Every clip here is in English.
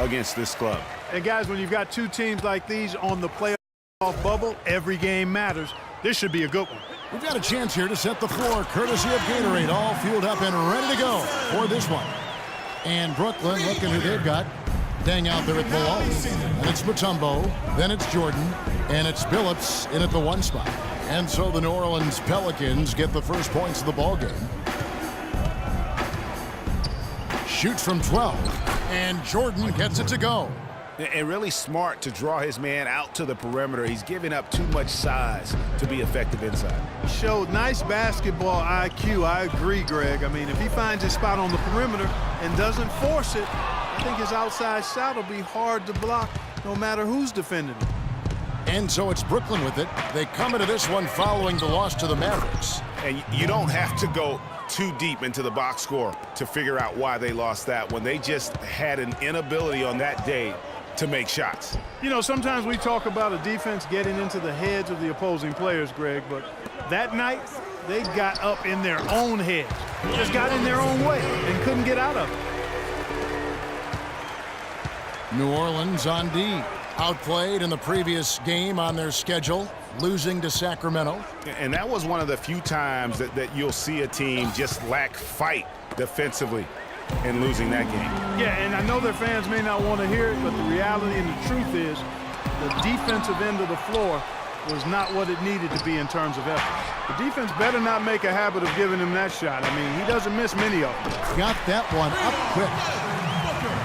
against this club. And guys, when you've got two teams like these on the playoff bubble, every game matters. This should be a good one. We've got a chance here to set the floor, courtesy of Gatorade, all fueled up and ready to go for this one. And Brooklyn, looking who they've got. Dang out there at Malone. And it's Mutombo, then it's Jordan, and it's Billups in at the 1 spot. And so the New Orleans Pelicans get the first points of the ball game. Shoots from 12, and Jordan gets it to go. And really smart to draw his man out to the perimeter. He's giving up too much size to be effective inside. Showed nice basketball IQ. I agree, Greg. I mean, if he finds his spot on the perimeter and doesn't force it, I think his outside shot will be hard to block no matter who's defending him. And so it's Brooklyn with it. They come into this one following the loss to the Mavericks. And you don't have to go too deep into the box score to figure out why they lost that when they just had an inability on that day to make shots. You know, sometimes we talk about a defense getting into the heads of the opposing players, Greg, but that night they got up in their own heads. Just got in their own way and couldn't get out of it. New Orleans on D. Outplayed in the previous game on their schedule, losing to Sacramento. And that was one of the few times that you'll see a team just lack fight defensively in losing that game. Yeah, and I know their fans may not want to hear it, but the reality and the truth is the defensive end of the floor was not what it needed to be in terms of effort. The defense better not make a habit of giving him that shot. I mean, he doesn't miss many of them. Got that one up quick.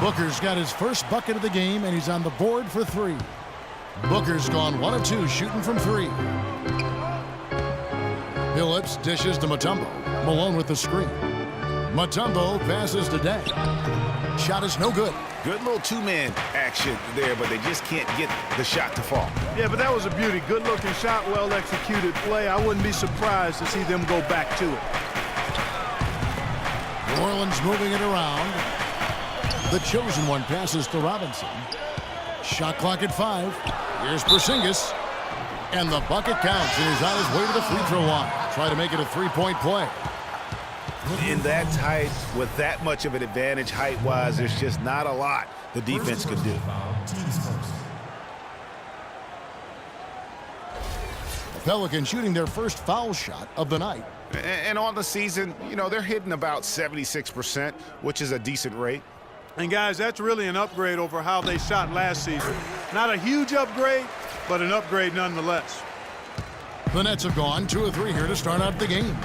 Booker's got his first bucket of the game, and he's on the board for 3. Booker's gone 1 of 2, shooting from 3. Billups dishes to Mutombo. Malone with the screen. Mutombo passes to Day. Shot is no good. Good little two-man action there, but they just can't get the shot to fall. Yeah, but that was a beauty. Good-looking shot, well-executed play. I wouldn't be surprised to see them go back to it. New Orleans moving it around. The chosen one passes to Robinson. Shot clock at 5. Here's Porzingis. And the bucket counts, and he's on his way to the free throw line. Try to make it a 3-point play. In that tight, with that much of an advantage height-wise, there's just not a lot the defense could do. The Pelicans shooting their first foul shot of the night. And on the season, you know, they're hitting about 76%, which is a decent rate. And, guys, that's really an upgrade over how they shot last season. Not a huge upgrade, but an upgrade nonetheless. The Nets have gone 2 of 3 here to start out the game.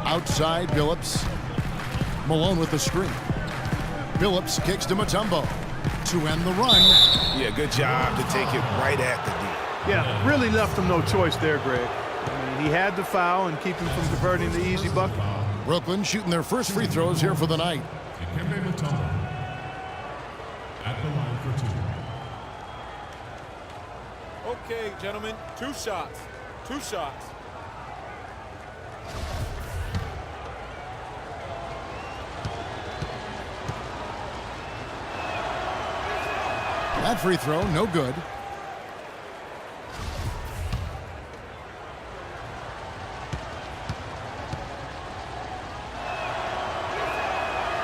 Outside, Billups. Malone with the screen. Billups kicks to Mutombo to end the run. Yeah, good job to take it right at the D. Yeah, really left him no choice there, Greg. I mean, he had to foul and keep him from converting the easy bucket. Brooklyn shooting their first free throws here for the night. Dikembe Mutombo at the line for 2. Okay, gentlemen, 2 shots. 2 shots. That free throw, no good.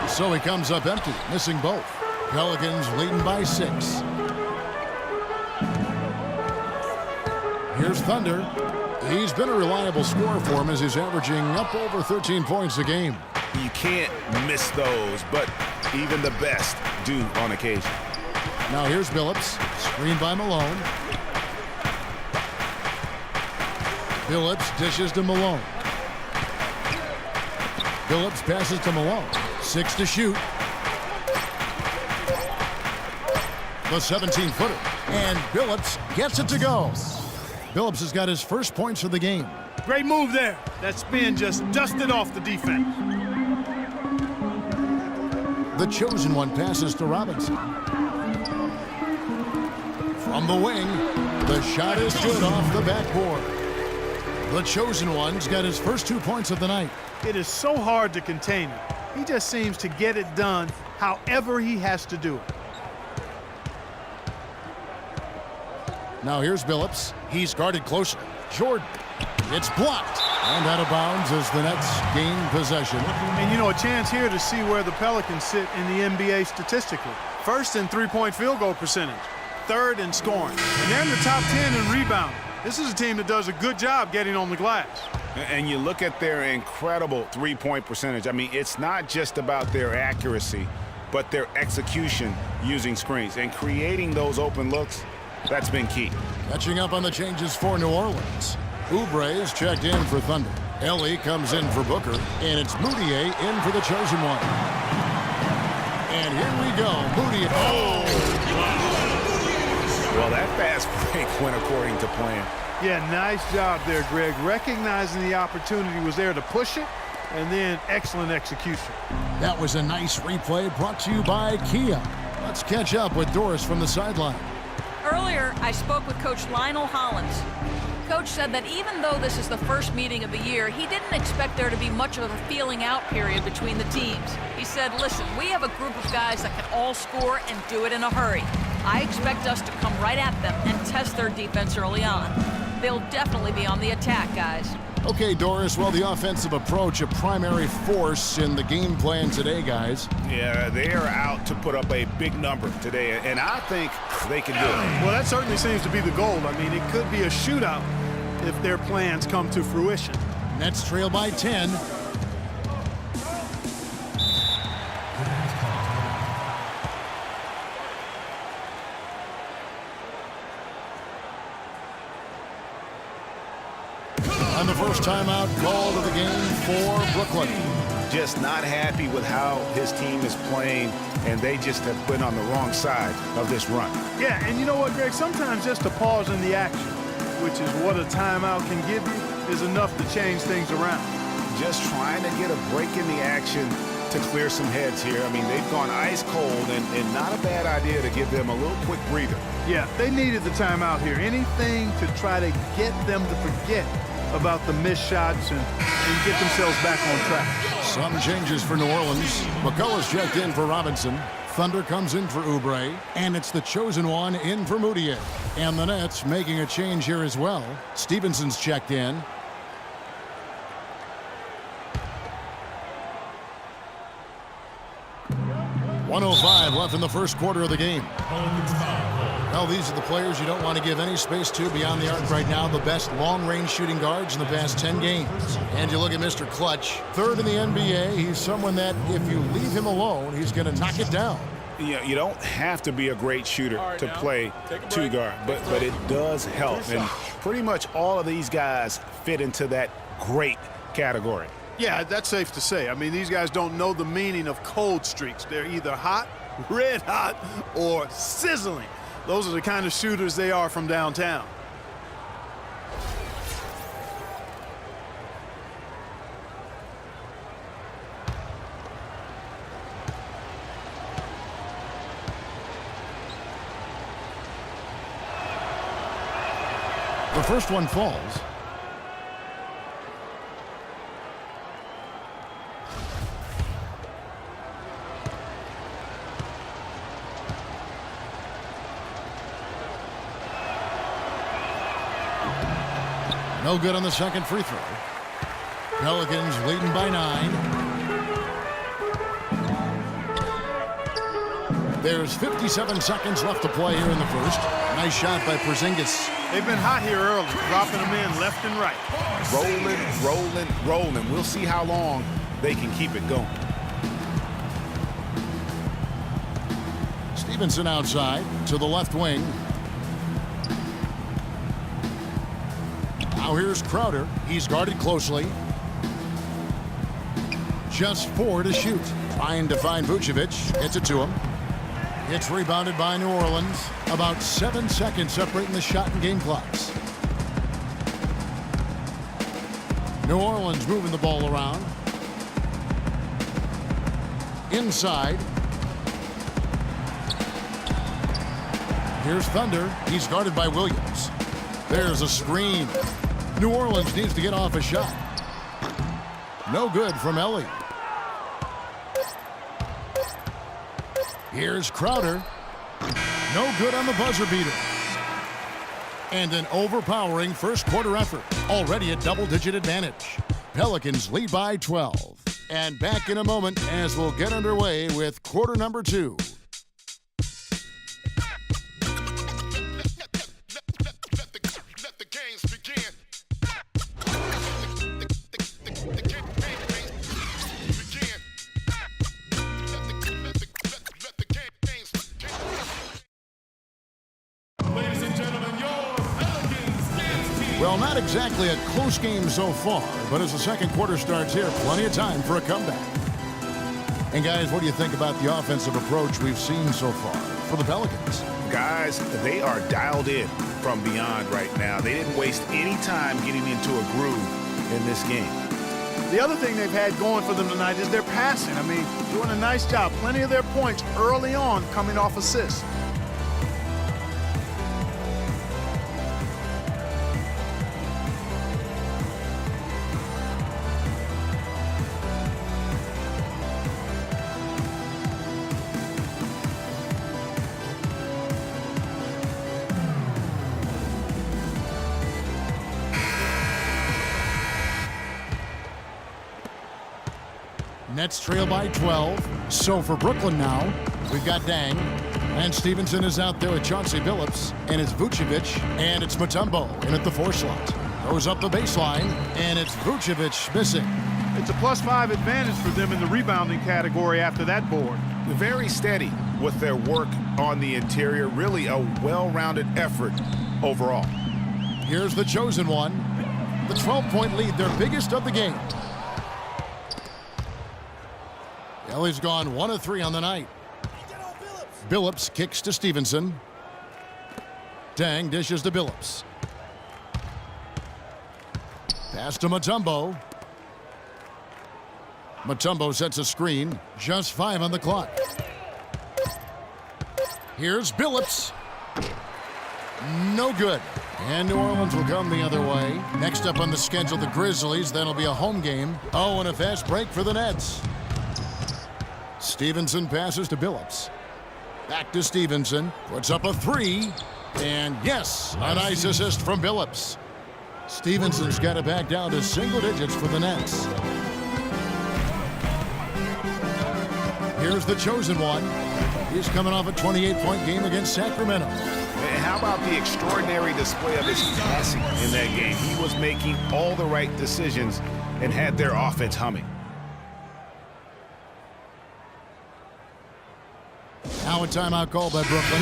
So he comes up empty, missing both. Pelicans leading by 6. Here's Thunder. He's been a reliable scorer for him as he's averaging up over 13 points a game. You can't miss those, but even the best do on occasion. Now here's Billups, screened by Malone. Billups dishes to Malone. Billups passes to Malone. 6 to shoot. The 17-footer. And Billups gets it to go. Billups has got his first points of the game. Great move there. That spin just dusted off the defense. The chosen one passes to Robinson. From the wing, the shot is good off the backboard. The chosen one's got his first 2 points of the night. It is so hard to contain him. He just seems to get it done however he has to do it. Now here's Billups. He's guarded closely. Jordan. It's blocked. And out of bounds as the Nets gain possession. And, you know, a chance here to see where the Pelicans sit in the NBA statistically. First in three-point field goal percentage. Third in scoring. And they're in the top 10 in rebounding. This is a team that does a good job getting on the glass. And you look at their incredible three-point percentage. I mean, it's not just about their accuracy, but their execution using screens. And creating those open looks, that's been key. Catching up on the changes for New Orleans. Oubre is checked in for Thunder. Ellie comes in for Booker. And it's Moutier in for the chosen one. And here we go. Moutier. Oh! Well, that fast break went according to plan. Yeah, nice job there, Greg. Recognizing the opportunity was there to push it, and then excellent execution. That was a nice replay brought to you by Kia. Let's catch up with Doris from the sideline. Earlier, I spoke with Coach Lionel Hollins. Coach said that even though this is the first meeting of the year, he didn't expect there to be much of a feeling out period between the teams. He said, listen, we have a group of guys that can all score and do it in a hurry. I expect us to come right at them and test their defense early on. They'll definitely be on the attack, guys. Okay, Doris, well, the offensive approach, a primary force in the game plan today, guys. Yeah, they are out to put up a big number today, and I think they can do it. Well, that certainly seems to be the goal. I mean, it could be a shootout if their plans come to fruition. Nets trail by 10. And the first timeout called of the game for Brooklyn. Just not happy with how his team is playing, and they just have been on the wrong side of this run. Yeah, and you know what, Greg? Sometimes just a pause in the action, which is what a timeout can give you, is enough to change things around. Just trying to get a break in the action to clear some heads here. I mean, they've gone ice cold, and not a bad idea to give them a little quick breather. Yeah, they needed the timeout here. Anything to try to get them to forget about the missed shots and get themselves back on track. Some changes for New Orleans. McCullough's checked in for Robinson. Thunder comes in for Oubre. And it's the chosen one in for Moutier. And the Nets making a change here as well. Stevenson's checked in. .105 left in the first quarter of the game. Well, these are the players you don't want to give any space to beyond the arc right now. The best long-range shooting guards in the past 10 games. And you look at Mr. Clutch, third in the NBA. He's someone that if you leave him alone, he's going to knock it down. Yeah, you don't have to be a great shooter to play two guard, but it does help. And pretty much all of these guys fit into that great category. Yeah, that's safe to say. I mean, these guys don't know the meaning of cold streaks. They're either hot, red hot, or sizzling. Those are the kind of shooters they are from downtown. The first one falls. No good on the second free throw. Pelicans leading by 9. There's 57 seconds left to play here in the first. Nice shot by Porzingis. They've been hot here early, dropping them in left and right. Rolling. We'll see how long they can keep it going. Stevenson outside to the left wing. Now here's Crowder. He's guarded closely. Just 4 to shoot. Trying to find Vucevic. Gets it to him. It's rebounded by New Orleans. About 7 seconds separating the shot and game clocks. New Orleans moving the ball around. Inside. Here's Thunder. He's guarded by Williams. There's a screen. New Orleans needs to get off a shot. No good from Ellie. Here's Crowder. No good on the buzzer beater. And an overpowering first quarter effort. Already a double-digit advantage. Pelicans lead by 12. And back in a moment as we'll get underway with quarter number 2. Well, not exactly a close game so far, but as the second quarter starts here, plenty of time for a comeback. And guys, what do you think about the offensive approach we've seen so far for the Pelicans? Guys, they are dialed in from beyond right now. They didn't waste any time getting into a groove in this game. The other thing they've had going for them tonight is their passing. I mean, doing a nice job. Plenty of their points early on coming off assists. Nets trail by 12. So for Brooklyn now, we've got Dang. And Stevenson is out there with Chauncey Billups. And it's Vucevic. And it's Mutombo in at the 4 slot. Goes up the baseline. And it's Vucevic missing. It's a +5 advantage for them in the rebounding category after that board. Very steady with their work on the interior. Really a well-rounded effort overall. Here's the chosen one. The 12-point lead, their biggest of the game. Ellie's gone 1 of 3 on the night. Billups kicks to Stevenson. Dang dishes to Billups. Pass to Mutombo. Mutombo sets a screen. Just 5 on the clock. Here's Billups. No good. And New Orleans will come the other way. Next up on the schedule, the Grizzlies. Then it'll be a home game. Oh, and a fast break for the Nets. Stevenson passes to Billups. Back to Stevenson. Puts up a 3. And yes, a nice assist from Billups. Stevenson's got it back down to single digits for the Nets. Here's the chosen one. He's coming off a 28-point game against Sacramento. And how about the extraordinary display of his passing in that game? He was making all the right decisions and had their offense humming. Now a timeout called by Brooklyn.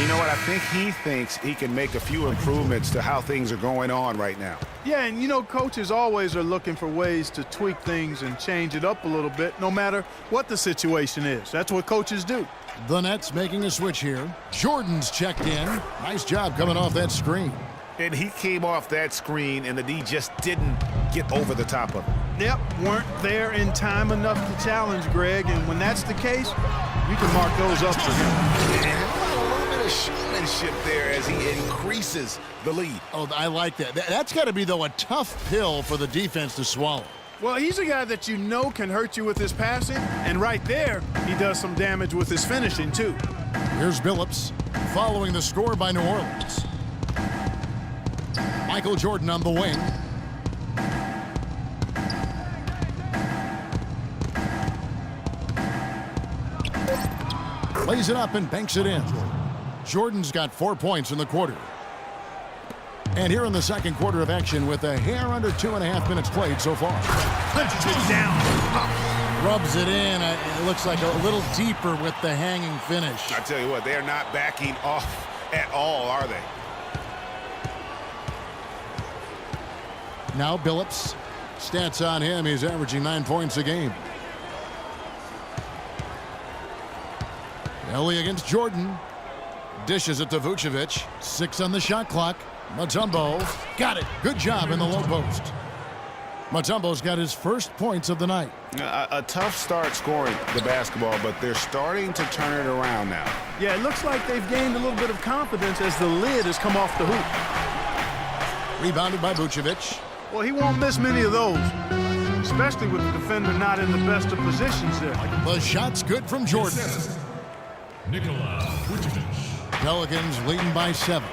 You know what? I think he thinks he can make a few improvements to how things are going on right now. Yeah, and you know, coaches always are looking for ways to tweak things and change it up a little bit, no matter what the situation is. That's what coaches do. The Nets making a switch here. Jordan's checked in. Nice job coming off that screen. And he came off that screen, and the D just didn't get over the top of it. Yep, weren't there in time enough to challenge Greg, and when that's the case, you can mark those up for him. And a little bit of showmanship there as he increases the lead. Oh, I like that. That's got to be, though, a tough pill for the defense to swallow. Well, he's a guy that you know can hurt you with his passing, and right there, he does some damage with his finishing, too. Here's Billups following the score by New Orleans. Michael Jordan on the wing. Plays it up and banks it in. Jordan's got 4 points in the quarter. And here in the second quarter of action with a hair under 2.5 minutes played so far. Punches it down. Rubs it in. It looks like a little deeper with the hanging finish. I tell you what, they're not backing off at all, are they? Now Billups. Stats on him, he's averaging 9 points a game. Ellie against Jordan. Dishes it to Vucevic. 6 on the shot clock. Mutombo got it. Good job in the low post. Mutombo's got his first points of the night. A tough start scoring the basketball, but they're starting to turn it around now. Yeah, it looks like they've gained a little bit of confidence as the lid has come off the hoop. Rebounded by Vucevic. Well, he won't miss many of those, especially with the defender not in the best of positions there. The shot's good from Jordan. Nikola Vucevic. Pelicans leading by 7.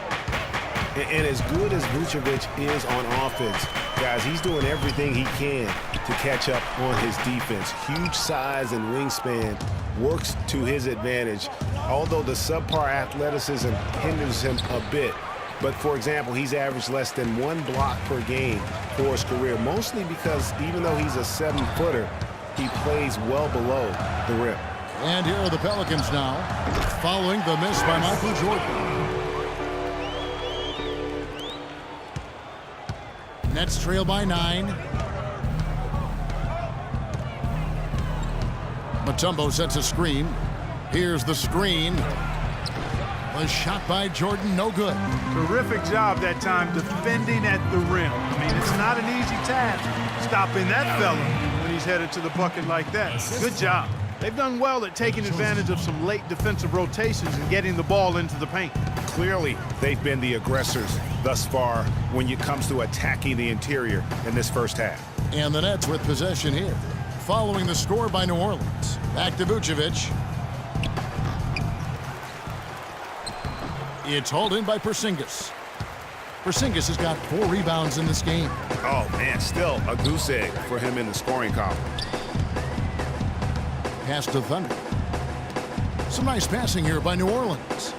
And as good as Vucevic is on offense, Guys, he's doing everything he can to catch up on his defense. Huge size and wingspan works to his advantage, although the subpar athleticism hinders him a bit. But, for example, he's averaged less than 1 block per game for his career, mostly because even though he's a 7-footer, he plays well below the rim. And here are the Pelicans now, following the miss by Michael Jordan. Nets trail by 9. Mutombo sets a screen. Here's the screen. The shot by Jordan, no good. Terrific job that time defending at the rim. I mean, it's not an easy task stopping that fella when he's headed to the bucket like that. Good job. They've done well at taking advantage of some late defensive rotations and getting the ball into the paint. Clearly, they've been the aggressors thus far when it comes to attacking the interior in this first half. And the Nets with possession here, following the score by New Orleans. Back to Vucevic. It's hauled in by Porzingis. Porzingis has got 4 rebounds in this game. Oh, man, still a goose egg for him in the scoring column. Pass to Thunder. Some nice passing here by New Orleans.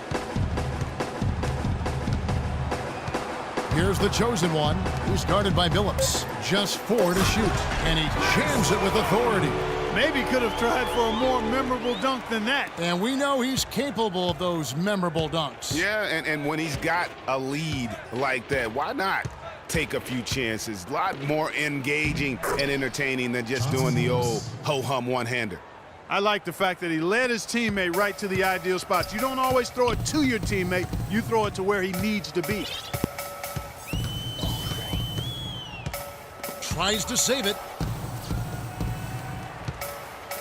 Here's the chosen one, who's guarded by Billups. Just 4 to shoot, and he jams it with authority. Maybe could have tried for a more memorable dunk than that. And we know he's capable of those memorable dunks. Yeah, and when he's got a lead like that, why not take a few chances? A lot more engaging and entertaining than just doing the old ho-hum one-hander. I like the fact that he led his teammate right to the ideal spots. You don't always throw it to your teammate. You throw it to where he needs to be. Tries to save it.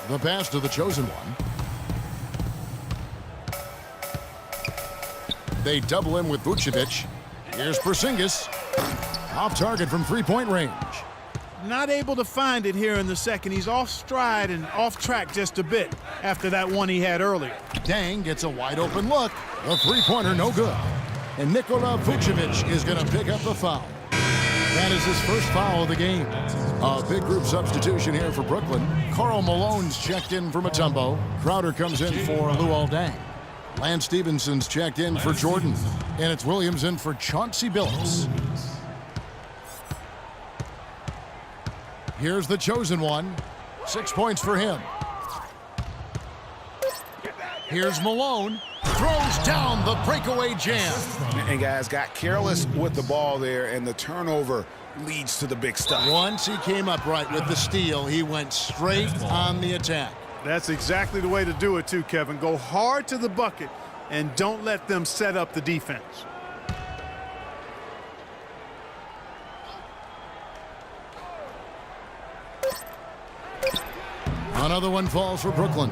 The pass to the chosen one. They double him with Vucevic. Here's Porzingis. Off target from 3-point range. Not able to find it here in the second. He's off stride and off track just a bit after that one he had earlier. Dang gets a wide open look. A 3-pointer, no good. And Nikola Vucevic is going to pick up the foul. That is his first foul of the game. A big group substitution here for Brooklyn. Karl Malone's checked in for Mutombo. Crowder comes in for Luol Deng. Lance Stephenson's checked in for Jordan. And it's Williams in for Chauncey Billups. Here's the chosen one. 6 points for him. Here's Malone. Throws down the breakaway jam. And guys got careless with the ball there, and the turnover leads to the big stuff. Once he came up right with the steal, he went straight on the attack. That's exactly the way to do it too, Kevin. Go hard to the bucket and don't let them set up the defense. Another one falls for Brooklyn.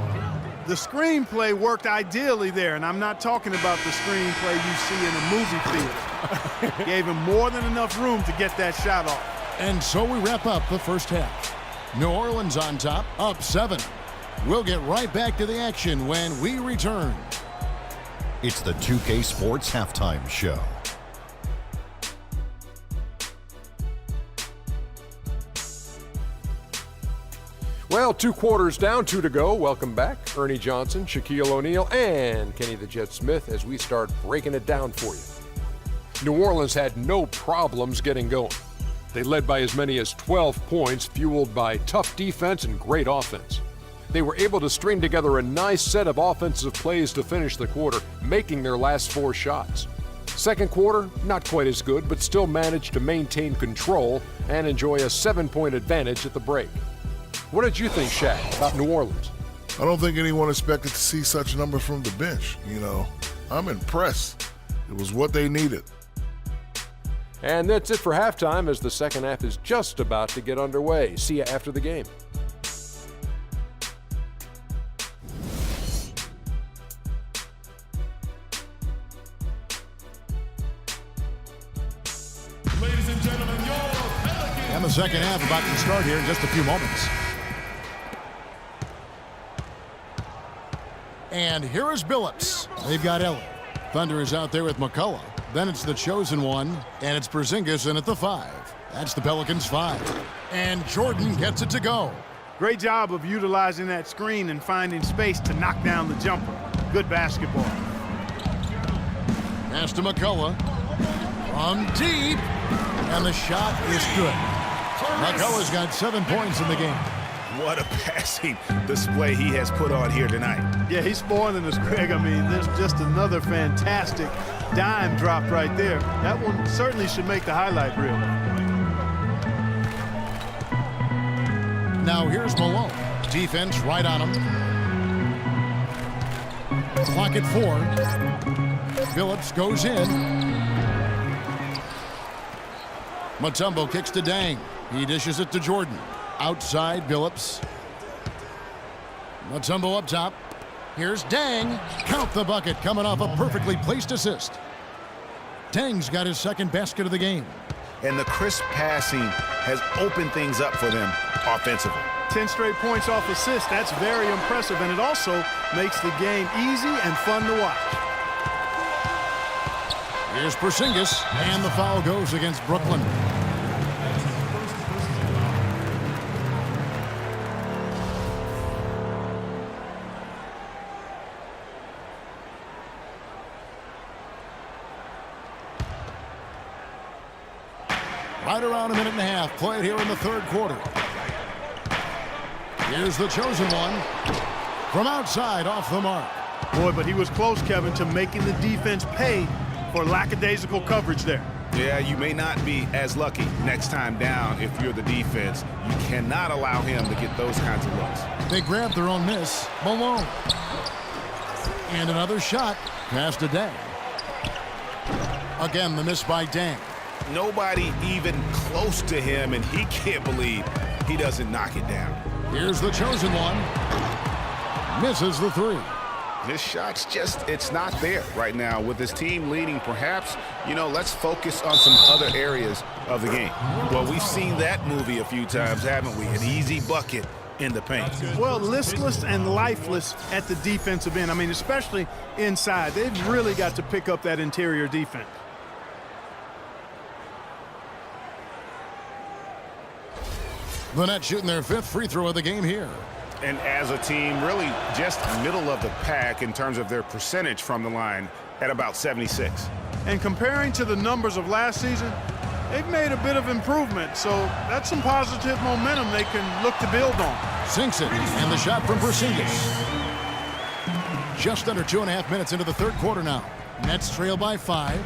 The screenplay worked ideally there, and I'm not talking about the screenplay you see in a movie theater. Gave him more than enough room to get that shot off. And so we wrap up the first half. New Orleans on top, up 7. We'll get right back to the action when we return. It's the 2K Sports Halftime Show. Well, 2 quarters down, 2 to go. Welcome back, Ernie Johnson, Shaquille O'Neal, and Kenny the Jet Smith as we start breaking it down for you. New Orleans had no problems getting going. They led by as many as 12 points, fueled by tough defense and great offense. They were able to string together a nice set of offensive plays to finish the quarter, making their last 4 shots. Second quarter, not quite as good, but still managed to maintain control and enjoy a 7-point advantage at the break. What did you think, Shaq, about New Orleans? I don't think anyone expected to see such a number from the bench. I'm impressed. It was what they needed. And that's it for halftime as the second half is just about to get underway. See you after the game. Ladies and gentlemen, your Pelicans. And the second half about to start here in just a few moments. And here is Billups. They've got Ellie. Thunder is out there with McCullough. Then it's the chosen one, and it's Porzingis in at the 5. That's the Pelicans 5. And Jordan gets it to go. Great job of utilizing that screen and finding space to knock down the jumper. Good basketball. Pass to McCullough. From deep. And the shot is good. McCullough's got 7 points in the game. What a passing display he has put on here tonight. Yeah, he's spoiling us, Greg. I mean, there's just another fantastic dime drop right there. That one certainly should make the highlight reel. Now here's Malone. Defense right on him. Clock at 4. Phillips goes in. Mutombo kicks to Dang. He dishes it to Jordan. Outside Phillips. Mutombo up top. Here's Dang. Count the bucket coming off a perfectly placed assist. Dang's got his second basket of the game. And the crisp passing has opened things up for them offensively. 10 straight points off assists. That's very impressive, and it also makes the game easy and fun to watch. Here's Porzingis, and the foul goes against Brooklyn. Right around a minute and a half played here in the third quarter. Here's the chosen one from outside off the mark. Boy, but he was close, Kevin, to making the defense pay for lackadaisical coverage there. Yeah, you may not be as lucky next time down if you're the defense. You cannot allow him to get those kinds of looks. They grabbed their own miss. Malone. And another shot. Pass to Dang. Again, the miss by Dang. Nobody even close to him, and he can't believe he doesn't knock it down. Here's the chosen one. Misses the 3. His shot's just, it's not there right now. With his team leading, perhaps, let's focus on some other areas of the game. Well, we've seen that movie a few times, haven't we? An easy bucket in the paint. Well, listless and lifeless at the defensive end. I mean, especially inside. They've really got to pick up that interior defense. The Nets shooting their 5th free throw of the game here. And as a team, really just middle of the pack in terms of their percentage from the line at about 76. And comparing to the numbers of last season, they've made a bit of improvement. So that's some positive momentum they can look to build on. Sinks it, and the shot from Porzingis. Just under 2.5 minutes into the third quarter now. Nets trail by 5.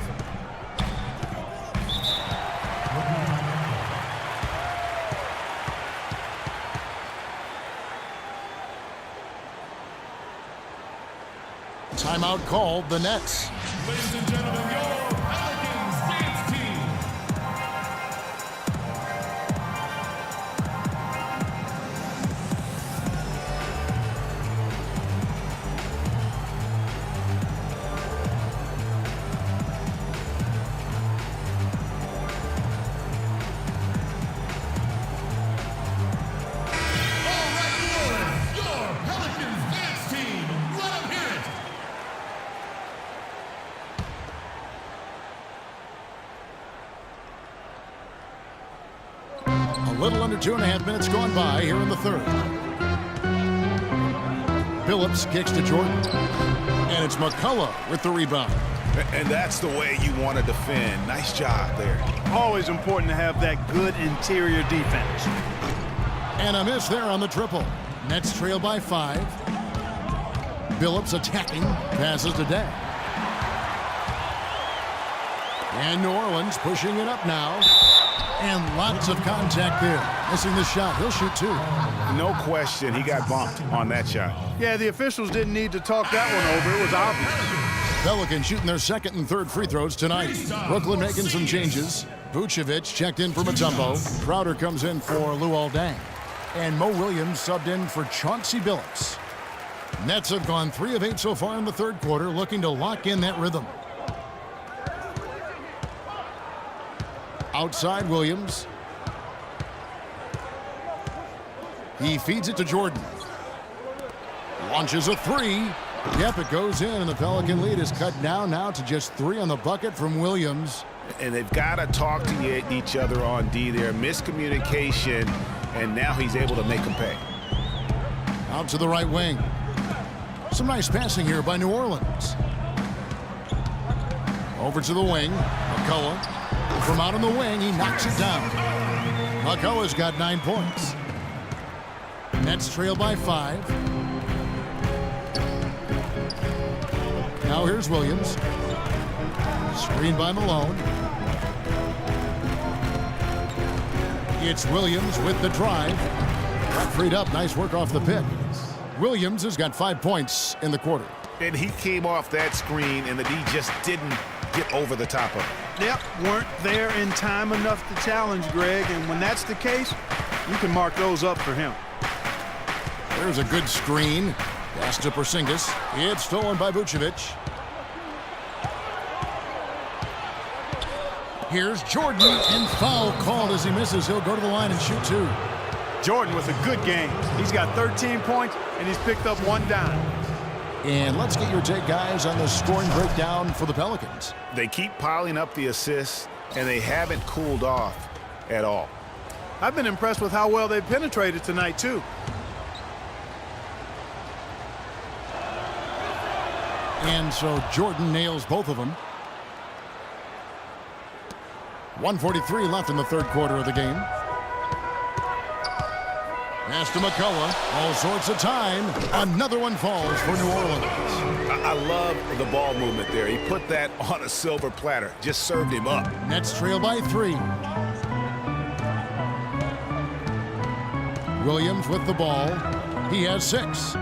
Timeout called, the Nets. Ladies and gentlemen, your Pelicans dance team. All right, New Orleans, your Pelicans dance team. Let them hear it. A little under 2.5 minutes gone by here in the third. Phillips kicks to Jordan. And it's McCullough with the rebound. And that's the way you want to defend. Nice job there. Always important to have that good interior defense. And a miss there on the triple. Nets trail by 5. Phillips attacking. Passes to Dang. And New Orleans pushing it up now. And lots of contact there. Missing the shot. He'll shoot 2. No question, he got bumped on that shot. Yeah, the officials didn't need to talk that one over. It was obvious. Pelicans shooting their second and third free throws tonight. Brooklyn making some changes. Vucevic checked in for Mutombo. Crowder comes in for Luol Deng. And Mo Williams subbed in for Chauncey Billups. Nets have gone 3 of 8 so far in the third quarter, looking to lock in that rhythm. Outside Williams. He feeds it to Jordan. Launches a 3. Yep, it goes in, and the Pelican lead is cut down now to just 3 on the bucket from Williams. And they've got to talk to each other on D there. Miscommunication, and now he's able to make them pay. Out to the right wing. Some nice passing here by New Orleans. Over to the wing. McCullough. From out on the wing, he knocks it down. McCullough's got 9 points. Nets trail by 5. Now here's Williams. Screen by Malone. It's Williams with the drive. Got freed up. Nice work off the pick. Williams has got 5 points in the quarter. And he came off that screen, and the D just didn't get over the top of it. Yep, weren't there in time enough to challenge Greg, and when that's the case, you can mark those up for him. There's a good screen. Pass to Porzingis. It's stolen by Vucevic. Here's Jordan, and foul called as he misses. He'll go to the line and shoot 2. Jordan with a good game. He's got 13 points, and he's picked up 1 dime. And let's get your take, guys, on the scoring breakdown for the Pelicans. They keep piling up the assists, and they haven't cooled off at all. I've been impressed with how well they penetrated tonight, too. And so Jordan nails both of them. 1:43 left in the third quarter of the game. Pass to McCullough. All sorts of time. Another one falls for New Orleans. I love the ball movement there. He put that on a silver platter. Just served him up. Nets trail by 3. Williams with the ball. He has 6.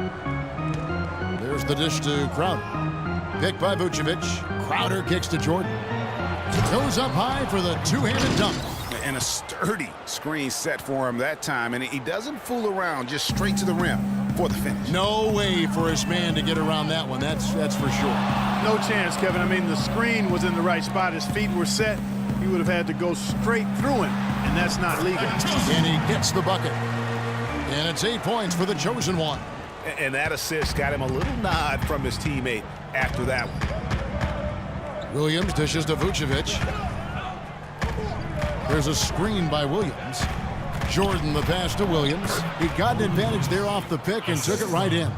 There's the dish to Crowder. Picked by Vucevic. Crowder kicks to Jordan. Goes up high for the two-handed dunk. And a sturdy screen set for him that time. And he doesn't fool around, just straight to the rim for the finish. No way for his man to get around that one. That's for sure. No chance, Kevin. I mean, the screen was in the right spot. His feet were set. He would have had to go straight through him, and that's not legal. And he gets the bucket. And it's 8 points for the chosen one. And that assist got him a little nod from his teammate after that one. Williams dishes to Vucevic. There's a screen by Williams. Jordan the pass to Williams. He got an advantage there off the pick and took it right in.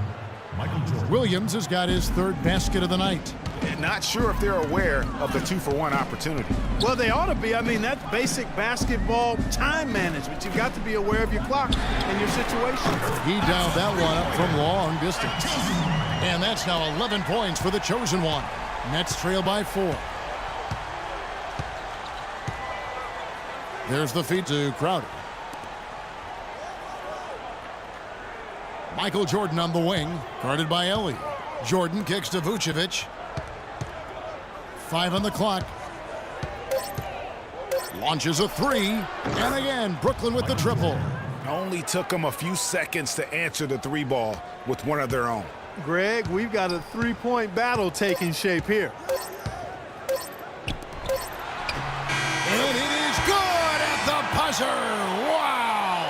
Williams has got his 3rd basket of the night. Not sure if they're aware of the 2-for-1 opportunity. Well, they ought to be. I mean, that's basic basketball time management. You've got to be aware of your clock and your situation. He dialed that one up from long distance. And that's now 11 points for the chosen one. Nets trail by 4. There's the feed to Crowder. Michael Jordan on the wing, guarded by Ellie. Jordan kicks to Vucevic. 5 on the clock. Launches a 3. And again, Brooklyn with the triple. Only took them a few seconds to answer the 3 ball with one of their own. Greg, we've got a 3-point battle taking shape here. And it is good at the buzzer. Wow!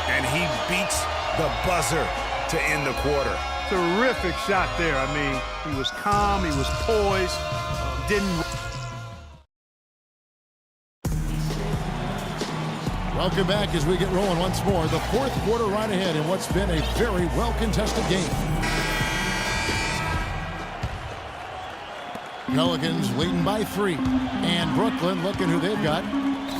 And he beats the buzzer to end the quarter. Terrific shot there. I mean, he was calm, he was poised, didn't... Welcome back as we get rolling once more. The 4th quarter right ahead in what's been a very well-contested game. Pelicans leading by 3. And Brooklyn looking who they've got.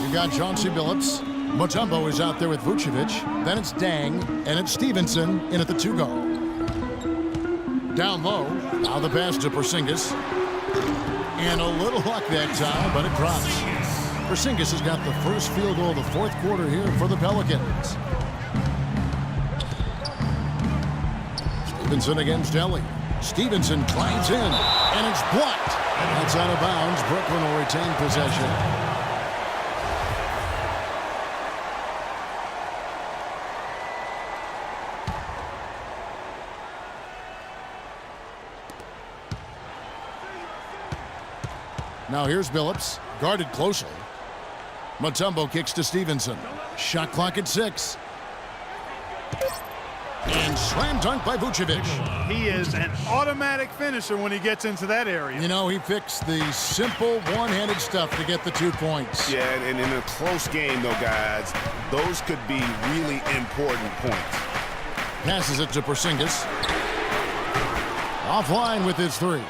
You've got Chauncey Billups. Mutombo is out there with Vucevic. Then it's Dang. And it's Stevenson in at the 2-guard. Down low. Now the pass to Porzingis. And a little luck that time, but it drops. Porzingis has got the first field goal of the 4th quarter here for the Pelicans. Stevenson against Ellie. Stevenson glides in, and it's blocked. That's out of bounds. Brooklyn will retain possession. Now here's Billups, guarded closely. Mutombo kicks to Stevenson. Shot clock at 6. And and slam dunk by Vucevic. He is an automatic finisher when he gets into that area. You know, he picks the simple one-handed stuff to get the 2 points. Yeah, and in a close game, though, guys, those could be really important points. Passes it to Porzingis. Offline with his 3.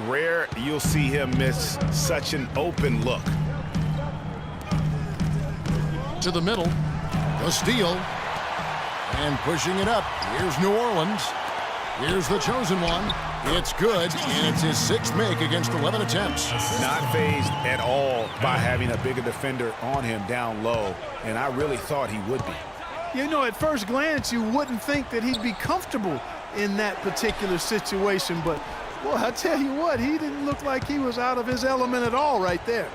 Rare you'll see him miss such an open look. To the middle. The steal. And pushing it up. Here's New Orleans. Here's the chosen one. It's good, and it's his 6th make against 11 attempts. Not fazed at all by having a bigger defender on him down low, and I really thought he would be. You know, at first glance, you wouldn't think that he'd be comfortable in that particular situation, but, well, I tell you what, he didn't look like he was out of his element at all right there.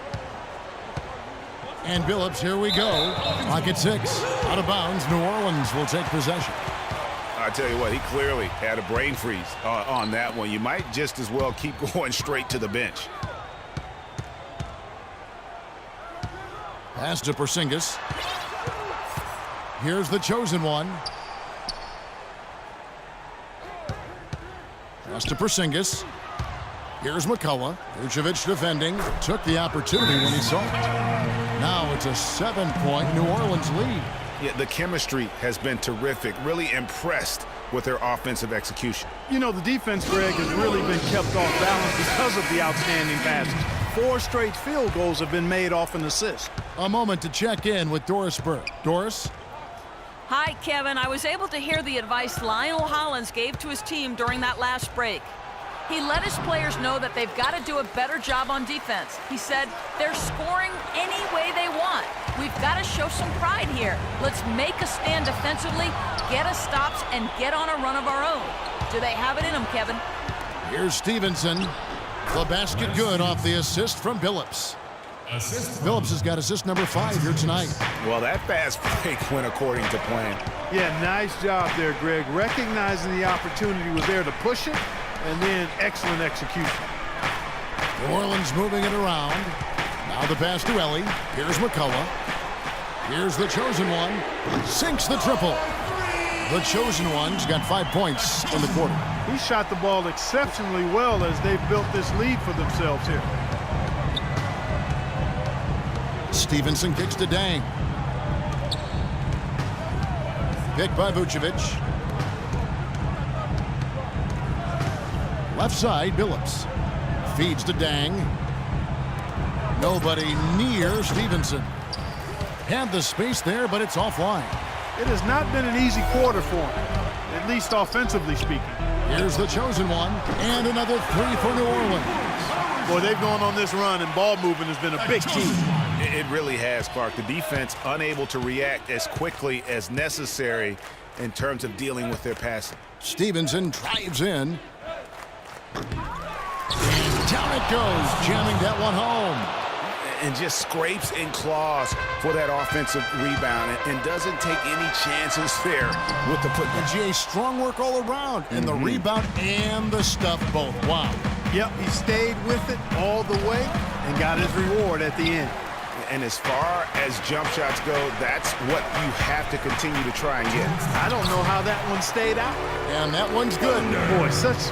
And Billups, here we go. Clock at 6. Out of bounds, New Orleans will take possession. I tell you what, he clearly had a brain freeze on that one. You might just as well keep going straight to the bench. Pass to Porzingis. Here's the chosen one. Pass to Porzingis. Here's McCullough. Vucevic defending. Took the opportunity when he saw it. Now it's a 7-point New Orleans lead. Yeah, the chemistry has been terrific. Really impressed with their offensive execution. You know, the defense, Greg, has really been kept off balance because of the outstanding passes. 4 straight field goals have been made off an assist. A moment to check in with Doris Burke. Doris? Hi, Kevin. I was able to hear the advice Lionel Hollins gave to his team during that last break. He let his players know that they've got to do a better job on defense. He said, they're scoring any way they want. We've got to show some pride here. Let's make a stand defensively, get us stops, and get on a run of our own. Do they have it in them, Kevin? Here's Stevenson. The basket good off the assist from Billups. Billups has got assist number 5 here tonight. Well, that fast break went according to plan. Yeah, nice job there, Greg. Recognizing the opportunity was there to push it, and then excellent execution. New Orleans moving it around. Now the pass to Ellie. Here's McCullough. Here's the chosen one. Sinks the triple. The chosen one's got 5 points in the quarter. He shot the ball exceptionally well as they've built this lead for themselves here. Stevenson kicks to Dang. Picked by Vucevic. Left side, Billups. Feeds to Dang. Nobody near Stevenson. Had the space there, but it's offline. It has not been an easy quarter for him, at least offensively speaking. Here's the chosen one, and another 3 for New Orleans. Boy, they've gone on this run, and ball movement has been a big key. It really has, Clark. The defense unable to react as quickly as necessary in terms of dealing with their passing. Stevenson drives in. And down it goes, jamming that one home. And just scrapes and claws for that offensive rebound and doesn't take any chances there with the putback. And GA, strong work all around in the rebound and the stuff both. Wow. Yep, he stayed with it all the way and got his reward at the end. And as far as jump shots go, that's what you have to continue to try and get. I don't know how that one stayed out. And that one's good. Boy, such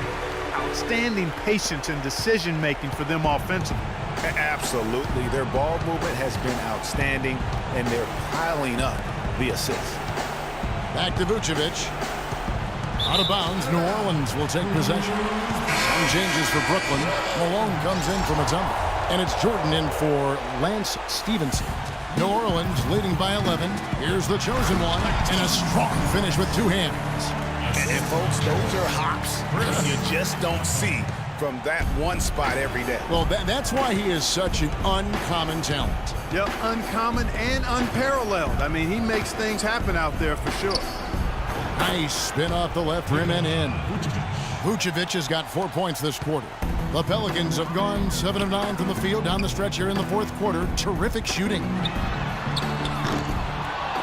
outstanding patience and decision-making for them offensively. Absolutely. Their ball movement has been outstanding, and they're piling up the assists. Back to Vucevic. Out of bounds, New Orleans will take possession. Some changes for Brooklyn. Malone comes in from a tumble. And it's Jordan in for Lance Stevenson. New Orleans leading by 11. Here's the chosen one. And a strong finish with 2 hands. And folks, those are hops you just don't see from that one spot every day. Well, that's why he is such an uncommon talent. Yep, uncommon and unparalleled. I mean, he makes things happen out there for sure. Nice spin off the left rim and in. Vucevic has got 4 points this quarter. The Pelicans have gone 7 of 9 from the field down the stretch here in the 4th quarter. Terrific shooting.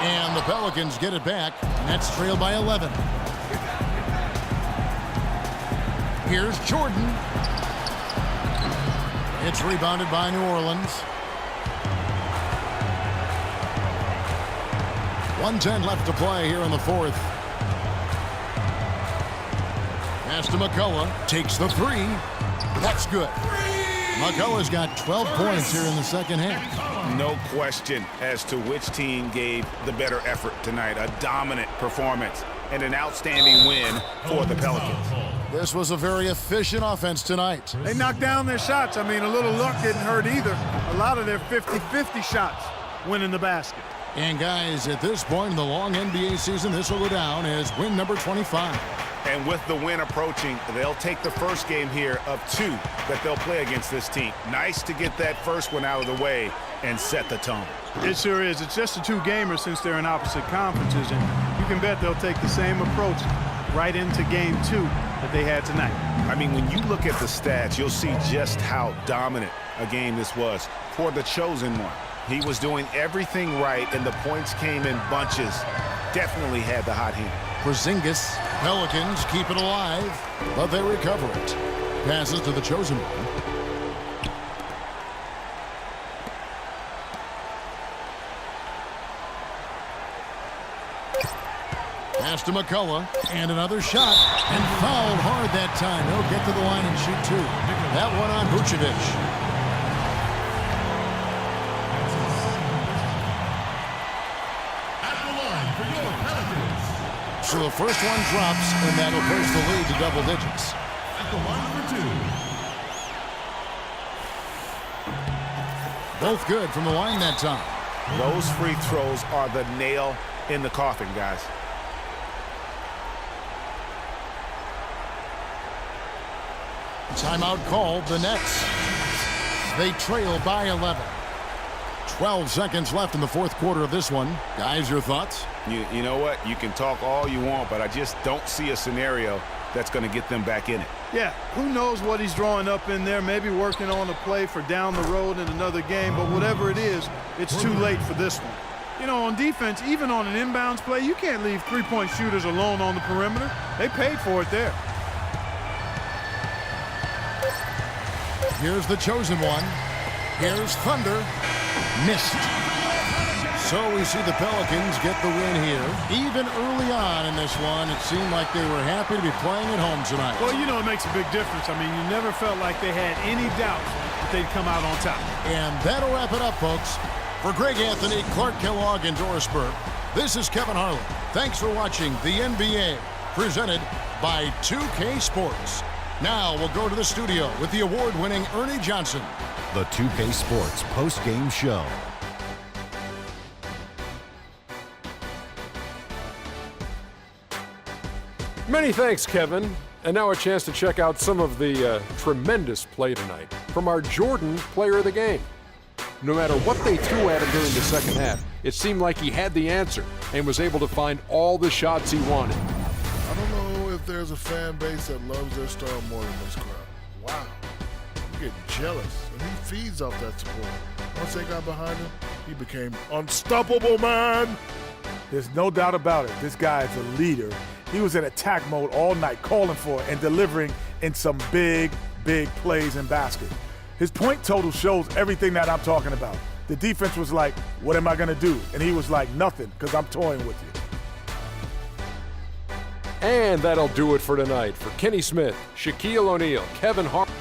And the Pelicans get it back. Nets trail by 11. Here's Jordan. It's rebounded by New Orleans. 1:10 left to play here in the 4th. Pass to McCullough. Takes the three. That's good. McCullough's got 12 points here in the second half. No question as to which team gave the better effort tonight. A dominant performance and an outstanding win for the Pelicans. This was a very efficient offense tonight. They knocked down their shots. I mean, a little luck didn't hurt either. A lot of their 50-50 shots went in the basket. And guys, at this point in the long NBA season, this will go down as win number 25. And with the win approaching, they'll take the first game here of 2 that they'll play against this team. Nice to get that first one out of the way and set the tone. It sure is. It's just a 2-gamer since they're in opposite conferences, and you can bet they'll take the same approach right into game 2 that they had tonight. I mean, when you look at the stats, you'll see just how dominant a game this was for the chosen one. He was doing everything right, and the points came in bunches. Definitely had the hot hand. Porzingis. Pelicans keep it alive, but they recover it. Passes to the chosen one. Pass to McCullough, and another shot, and fouled hard that time. He'll get to the line and shoot 2. That one on Vucevic. So the first one drops, and that'll push the lead to double digits. At the line for 2. Both good from the line that time. Those free throws are the nail in the coffin, guys. Timeout called, the Nets. They trail by 11. 12 seconds left in the fourth quarter of this one. Guys, your thoughts? You know what? You can talk all you want, but I just don't see a scenario that's going to get them back in it. Yeah, who knows what he's drawing up in there, maybe working on a play for down the road in another game, but whatever it is, it's too late for this one. You know, on defense, even on an inbounds play, you can't leave three-point shooters alone on the perimeter. They paid for it there. Here's the chosen one. Here's Thunder. Missed. So we see the Pelicans get the win here. Even early on in this one, it seemed like they were happy to be playing at home tonight. Well, you know, it makes a big difference. I mean, you never felt like they had any doubt that they'd come out on top. And that'll wrap it up, folks. For Greg Anthony, Clark Kellogg, and Doris Burke, this is Kevin Harlan. Thanks for watching the NBA, presented by 2K Sports. Now we'll go to the studio with the award-winning Ernie Johnson. The 2K Sports post-game show. Many thanks, Kevin. And now a chance to check out some of the tremendous play tonight from our Jordan player of the game. No matter what they threw at him during the second half, it seemed like he had the answer and was able to find all the shots he wanted. I don't know if there's a fan base that loves their star more than this crowd. Wow. You get jealous, and he feeds off that support. Once they got behind him, he became unstoppable, man. There's no doubt about it. This guy is a leader. He was in attack mode all night, calling for it and delivering in some big, big plays in basket. His point total shows everything that I'm talking about. The defense was like, what am I going to do? And he was like, nothing, because I'm toying with you. And that'll do it for tonight. For Kenny Smith, Shaquille O'Neal, Kevin Harlan.